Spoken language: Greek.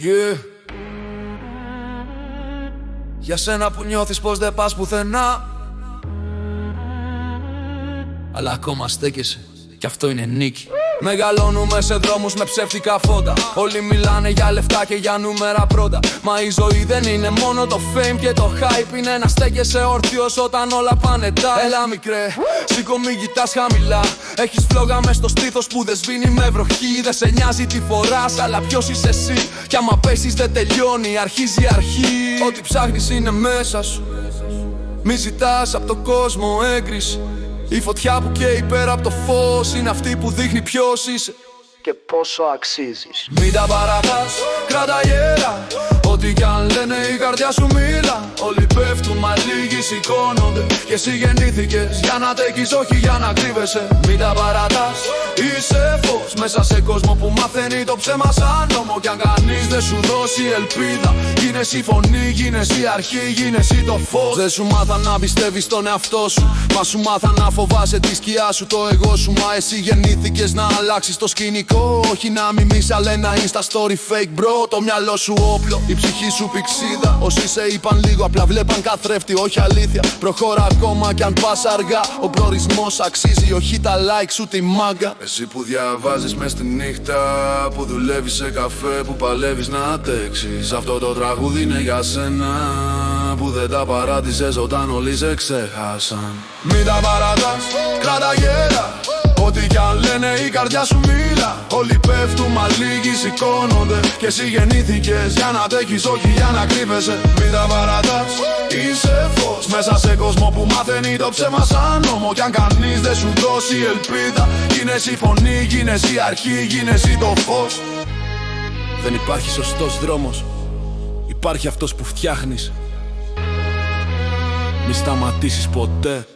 Yeah. Για σένα που νιώθεις πως δεν πας πουθενά, αλλά ακόμα στέκεσαι, κι αυτό είναι νίκη. Μεγαλώνουμε σε δρόμους με ψεύτικα φώτα. Όλοι μιλάνε για λεφτά και για νούμερα πρώτα. Μα η ζωή δεν είναι μόνο το fame και το hype. Είναι να στέκεσαι όρθιος όταν όλα πάνε τα. Έλα μικρέ, σήκω μη κοιτάς χαμηλά. Έχεις φλόγα μες στο στήθος που δεν σβήνει με βροχή. Δεν σε νοιάζει τι φοράς, αλλά ποιος είσαι εσύ. Κι άμα πέσεις δεν τελειώνει, αρχίζει η αρχή. Ό,τι ψάχνεις είναι μέσα σου. Μη ζητάς απ' τον κόσμο έγκριση. Η φωτιά που καίει πέρα από το φως είναι αυτή που δείχνει ποιος είσαι και πόσο αξίζεις. Μην τα παρατάς, κράτα γέρα. Ό,τι κι αν λένε η καρδιά σου μίλα. Όλοι πέφτουν μα λίγοι σηκώνονται. Και εσύ γεννήθηκες για να τέκεις, όχι για να κρύβεσαι. Μην τα παρατάς, είσαι φως μέσα σε κόσμο που μαθαίνει το ψέμα σαν νόμο. Κι αν κανείς δεν σου δώσει ελπίδα, γίνε εσύ φωνή, γίνε εσύ αρχή, γίνε εσύ το φως. Δεν σου μάθα να πιστεύεις στον εαυτό σου, μα σου μάθα να φοβάσαι τη σκιά σου, το εγώ σου. Μα εσύ γεννήθηκες να αλλάξεις το σκηνικό, όχι να μιμείς αλλά ένα insta story fake bro. Το μυαλό σου όπλο, η ψυχή σου πηξίδα. Όσοι σε είπαν λίγο απλά βλέπαν καθρέφτη, όχι αλήθεια. Προχώρα ακόμα κι αν πας αργά, ο προορισμός αξίζει, όχι τα like σου τη μάγκα. Εσύ που διαβάζεις μες τη νύχτα, που δουλεύεις σε καφέ, που παλεύεις να αντέξεις. Αυτό το τραγούδι είναι για σένα, που δεν τα παράτησες όταν όλοι σε ξέχασαν. Μην τα παρατάς, κράτα γέρα. Ό,τι κι αν λένε η καρδιά σου μίλα. Όλοι πέφτουν μα λίγοι σηκώνονται. Και εσύ γεννήθηκες για να τέχεις, όχι για να κρύβεσαι. Μην τα παρατάς, είσαι φως μέσα σε κόσμο που μαθαίνει το ψέμα σαν νόμο. Κι αν κανείς δεν σου δώσει ελπίδα, γίνε εσύ φωνή, γίνε εσύ αρχή, γίνε εσύ το φως. Δεν υπάρχει σωστός δρόμος, υπάρχει αυτός που φτιάχνεις. Μη σταματήσεις ποτέ.